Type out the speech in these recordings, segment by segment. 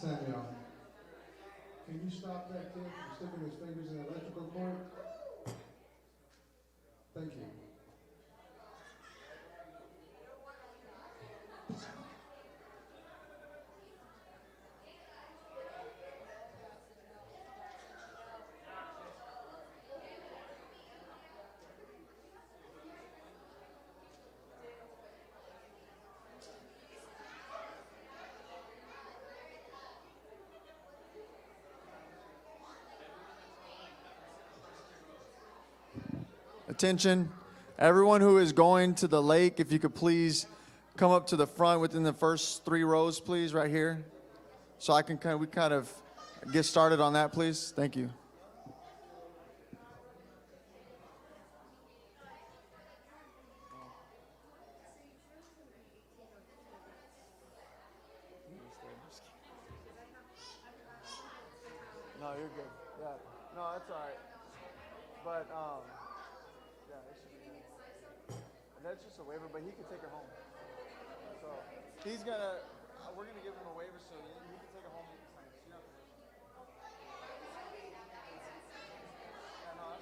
Samuel, can you stop that kid from sticking his fingers in the electrical cord? Thank you. Attention, everyone who is going to the lake, if you could please come up to the front within the first 3 rows, please, right here. So we kind of get started on that, please. Thank you. No, you're good. Yeah. No, that's all right. But, yeah, it should be good. And that's just a waiver, but he can take her home. So we're gonna give him a waiver so he can take her home. He can sign it. She don't have to yeah, no,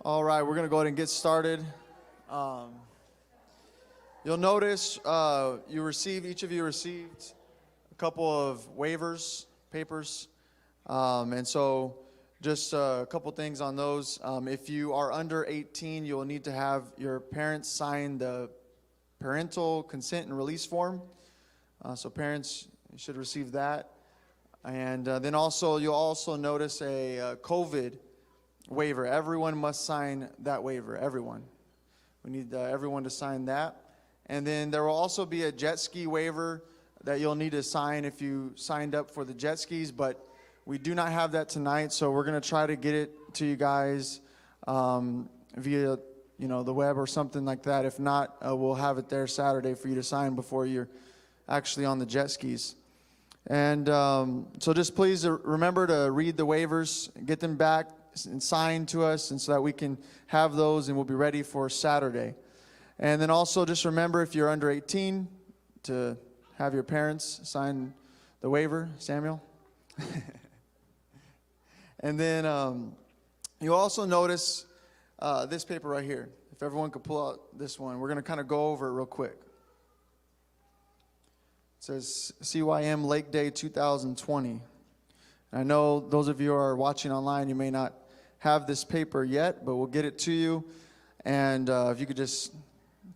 All right, we're going to go ahead and get started. You'll notice each of you received a couple of waivers, papers. And so just a couple things on those. If you are under 18, you'll need to have your parents sign the parental consent and release form. So parents should receive that. And then also, you'll also notice a COVID waiver. Everyone must sign that waiver, everyone. We need everyone to sign that. And then there will also be a jet ski waiver that you'll need to sign if you signed up for the jet skis, but we do not have that tonight, so we're going to try to get it to you guys via the web or something like that. If not, we'll have it there Saturday for you to sign before you're actually on the jet skis. And so just please remember to read the waivers, get them back and sign to us, and so that we can have those and we'll be ready for Saturday. And then also just remember, if you're under 18, to have your parents sign the waiver. Samuel? And then you'll also notice this paper right here. If everyone could pull out this one, we're going to kind of go over it real quick. It says CYM Lake Day 2020. And I know those of you who are watching online, you may not have this paper yet, but we'll get it to you. And if you could just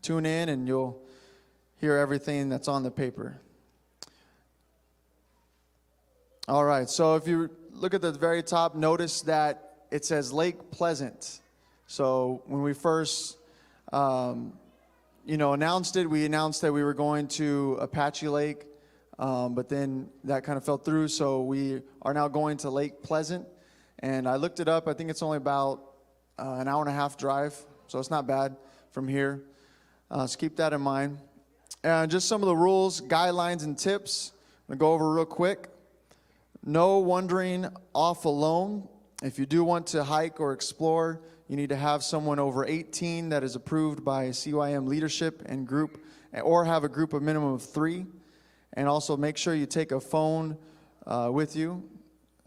tune in and you'll hear everything that's on the paper. All right, so if you look at the very top, notice that it says Lake Pleasant. So when we first announced it, we announced that we were going to Apache Lake, but then that kind of fell through, so we are now going to Lake Pleasant. And I looked it up. I think it's only about an hour and a half drive, so it's not bad from here. So keep that in mind. And just some of the rules, guidelines, and tips I'm going to go over real quick. No wandering off alone. If you do want to hike or explore, you need to have someone over 18 that is approved by CYM leadership and group, or have a group of minimum of 3. And also make sure you take a phone with you,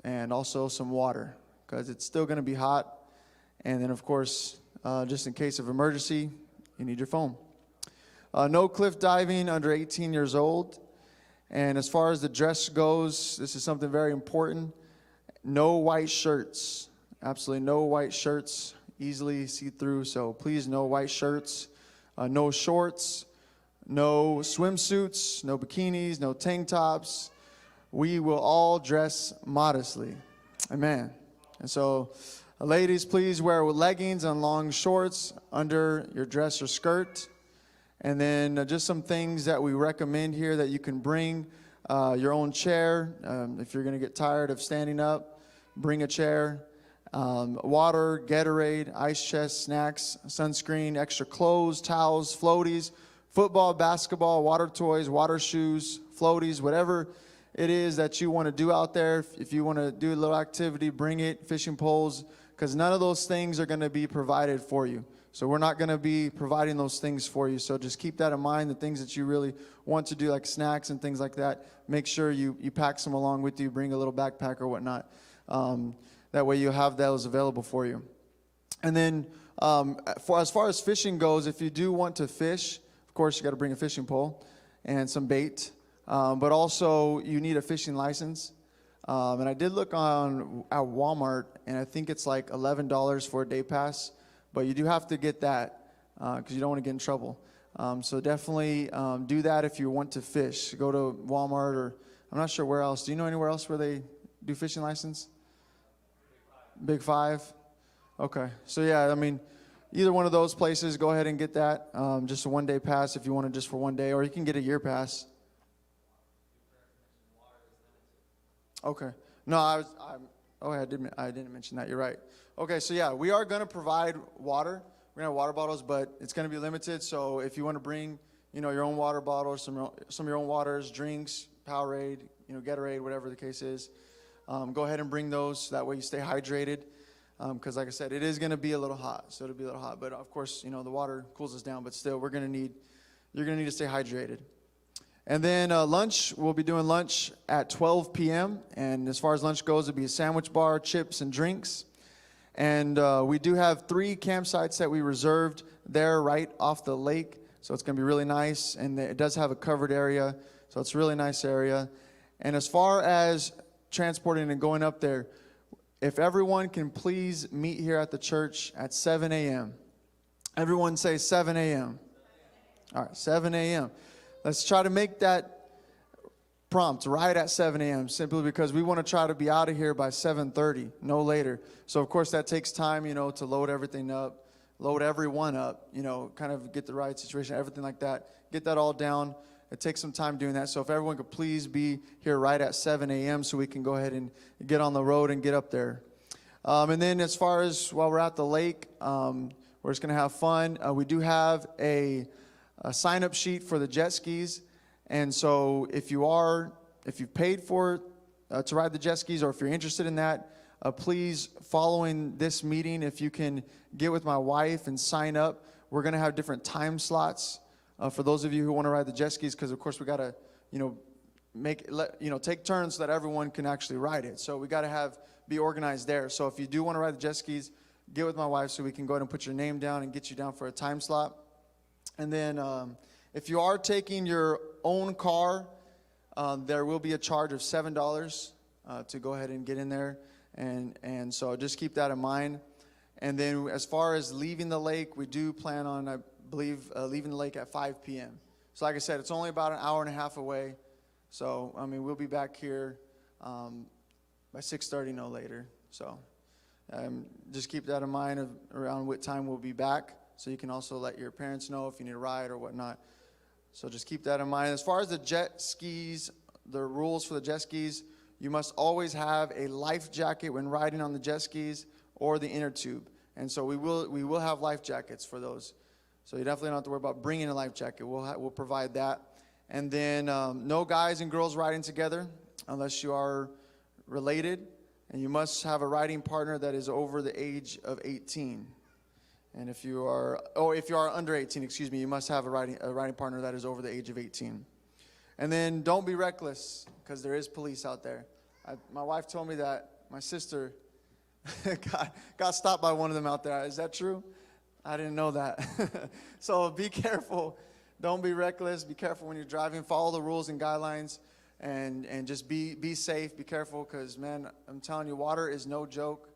and also some water, because it's still going to be hot. And then, of course, just in case of emergency, you need your phone. No cliff diving under 18 years old. And as far as the dress goes, this is something very important. No white shirts. Absolutely no white shirts. Easily see-through, so please, no white shirts. No shorts. No swimsuits. No bikinis. No tank tops. We will all dress modestly. Amen. And so, ladies, please wear leggings and long shorts under your dress or skirt. And then just some things that we recommend here that you can bring. Your own chair. If you're going to get tired of standing up, bring a chair. Water, Gatorade, ice chest, snacks, sunscreen, extra clothes, towels, floaties, football, basketball, water toys, water shoes, floaties, whatever it is that you want to do out there. If you want to do a little activity, bring it, fishing poles, because none of those things are going to be provided for you. So we're not going to be providing those things for you. So just keep that in mind, the things that you really want to do, like snacks and things like that. Make sure you pack some along with you, bring a little backpack or whatnot. That way you have those available for you. And then as far as fishing goes, if you do want to fish, of course you got to bring a fishing pole and some bait. But also you need a fishing license. And I did look at Walmart, and I think it's like $11 for a day pass. But you do have to get that because you don't want to get in trouble. So definitely do that if you want to fish. Go to Walmart, or I'm not sure where else. Do you know anywhere else where they do fishing license? Big Five? Okay. So yeah, I mean, either one of those places, go ahead and get that. Just a one-day pass if you want it just for one day, or you can get a year pass. Okay. No, I didn't mention that. You're right. Okay, so yeah, we are going to provide water. We're going to have water bottles, but it's going to be limited. So if you want to bring, your own water bottles, some of your own waters, drinks, Powerade, Gatorade, whatever the case is, go ahead and bring those. That way you stay hydrated. Because like I said, it is going to be a little hot. So it'll be a little hot. But of course, the water cools us down. But still, you're going to need to stay hydrated. And then lunch, we'll be doing lunch at 12 p.m. And as far as lunch goes, it'll be a sandwich bar, chips, and drinks. And we do have 3 campsites that we reserved there right off the lake. So it's going to be really nice. And it does have a covered area. So it's a really nice area. And as far as transporting and going up there, if everyone can please meet here at the church at 7 a.m. Everyone say 7 a.m. All right, 7 a.m. Let's try to make that prompt right at 7 a.m. simply because we want to try to be out of here by 7:30, no later. So, of course, that takes time, to load everything up, load everyone up, kind of get the right situation, everything like that. Get that all down. It takes some time doing that. So if everyone could please be here right at 7 a.m. so we can go ahead and get on the road and get up there. And then as far as while we're at the lake, we're just going to have fun. We do have a sign-up sheet for the jet skis. And so if you've paid for to ride the jet skis, or if you're interested in that, please, following this meeting, if you can get with my wife and sign up. We're going to have different time slots for those of you who want to ride the jet skis, because of course we got to, take turns so that everyone can actually ride it. So we got to be organized there. So if you do want to ride the jet skis, get with my wife so we can go ahead and put your name down and get you down for a time slot. And then if you are taking your own car, there will be a charge of $7 to go ahead and get in there. And so just keep that in mind. And then as far as leaving the lake, we do plan on, I believe, leaving the lake at 5 p.m. So like I said, it's only about an hour and a half away. So, we'll be back here by 6:30, no later. So just keep that in mind around what time we'll be back. So you can also let your parents know if you need a ride or whatnot. So just keep that in mind. As far as the jet skis, the rules for the jet skis, you must always have a life jacket when riding on the jet skis or the inner tube. And so we will have life jackets for those. So you definitely don't have to worry about bringing a life jacket. We'll provide that. And then no guys and girls riding together unless you are related. And you must have a riding partner that is over the age of 18. And if you are under 18, you must have a riding partner that is over the age of 18. And then don't be reckless, because there is police out there. My wife told me that my sister got stopped by one of them out there. Is that true? I didn't know that. So be careful. Don't be reckless. Be careful when you're driving. Follow the rules and guidelines, and just be safe. Be careful, because, man, I'm telling you, water is no joke.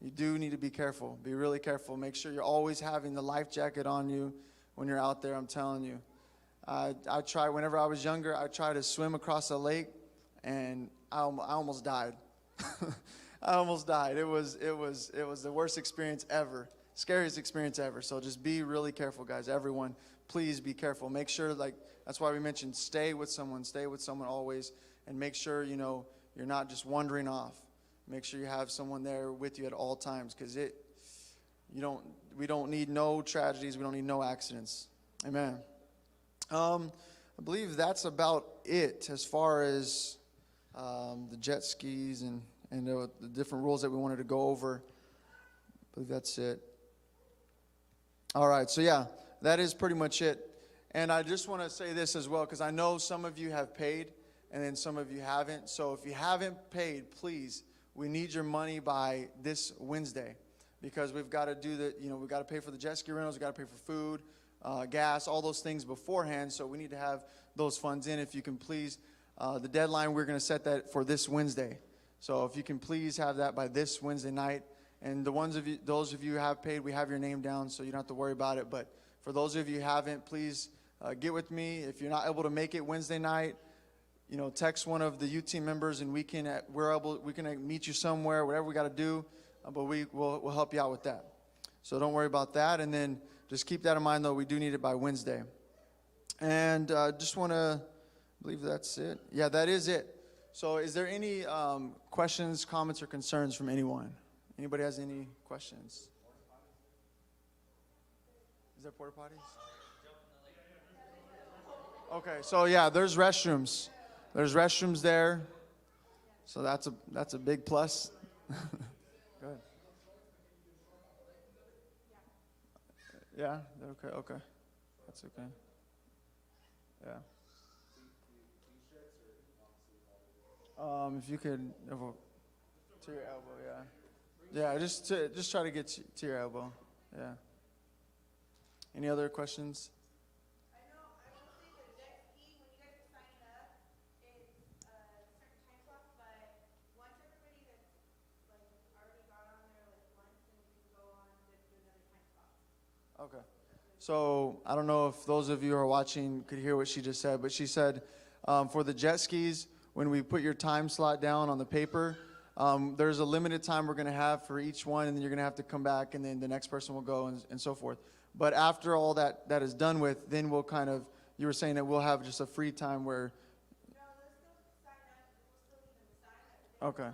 You do need to be careful. Be really careful. Make sure you're always having the life jacket on you when you're out there. I'm telling you. I tried, whenever I was younger, I tried to swim across a lake, and I almost died. I almost died. It was the worst experience ever. Scariest experience ever. So just be really careful, guys. Everyone, please be careful. Make sure, that's why we mentioned stay with someone always, and make sure, you're not just wandering off. Make sure you have someone there with you at all times, because we don't need no tragedies. We don't need no accidents. Amen. I believe that's about it as far as the jet skis and the different rules that we wanted to go over. I believe that's it. All right, so yeah, that is pretty much it. And I just want to say this as well, because I know some of you have paid and then some of you haven't. So if you haven't paid, please, we need your money by this Wednesday, because we've got to we've got to pay for the jet ski rentals, we've got to pay for food, gas, all those things beforehand. So we need to have those funds in. If you can please, the deadline, we're going to set that for this Wednesday. So if you can please have that by this Wednesday night. And those of you who have paid, we have your name down, so you don't have to worry about it. But for those of you who haven't, please get with me. If you're not able to make it Wednesday night, text one of the U team members, and we can meet you somewhere, whatever we got to do. But we'll help you out with that. So don't worry about that. And then just keep that in mind, though. We do need it by Wednesday. And just want to believe that's it. Yeah, that is it. So is there any questions, comments, or concerns from anyone? Anybody has any questions? Is there porta potties? Okay, so yeah, there's restrooms. There's restrooms there. So that's a big plus. Go ahead. Yeah, okay. That's okay. Yeah. If you could, to your elbow, yeah. Yeah, just try to get to your elbow. Yeah. Any other questions? I know, I will say the jet ski, when you guys are signing up, it's a certain time slot, but once everybody that's like already got on there like once, then you can go on with another time slot. Okay. So I don't know if those of you who are watching could hear what she just said, but she said for the jet skis, when we put your time slot down on the paper, there's a limited time we're going to have for each one, and then you're going to have to come back, and then the next person will go, and so forth. But after all that is done with, then we'll kind of, you were saying that we'll have just a free time where. No, they'll still sign up, we'll still even sign up. Okay.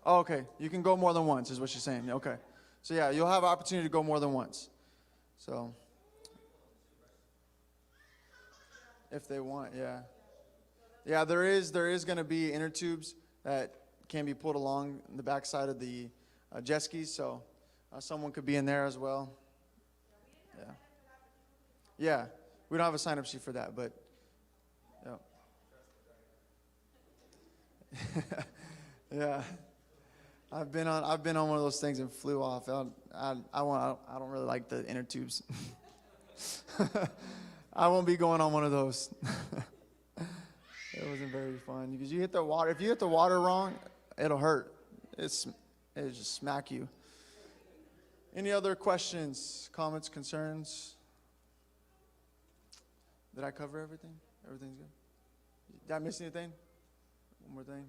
Oh, okay. You can go more than once, is what she's saying. Okay. So yeah, you'll have an opportunity to go more than once. So. If they want, yeah. Yeah, there is going to be inner tubes that can be pulled along the backside of the jet skis, so someone could be in there as well. Yeah. Yeah, we don't have a sign-up sheet for that, but yeah. Yeah. I've been on one of those things and flew off. I don't really like the inner tubes. I won't be going on one of those. It wasn't very fun because you hit the water. If you hit the water wrong, it'll hurt. It'll just smack you. Any other questions, comments, concerns? Did I cover everything? Everything's good? Did I miss anything? One more thing.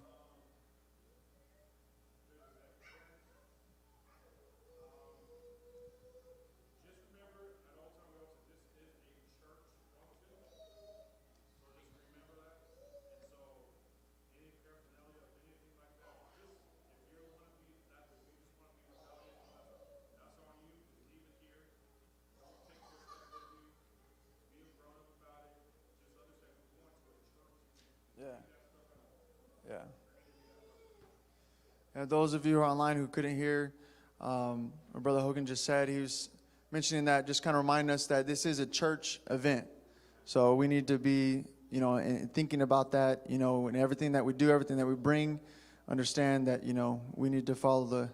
Yeah. And those of you who are online who couldn't hear what Brother Hogan just said, he was mentioning that, just kind of remind us that this is a church event. So we need to be, thinking about that, and everything that we do, everything that we bring, understand that, we need to follow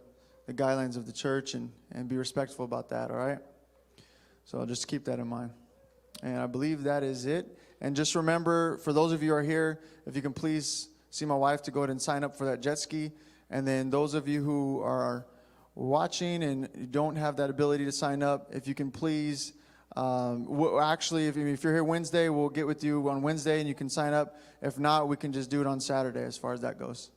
the guidelines of the church and be respectful about that, all right? So just keep that in mind. And I believe that is it. And just remember, for those of you who are here, if you can please see my wife to go ahead and sign up for that jet ski. And then those of you who are watching and you don't have that ability to sign up, if you can please, actually, if you're here Wednesday, we'll get with you on Wednesday and you can sign up. If not, we can just do it on Saturday as far as that goes.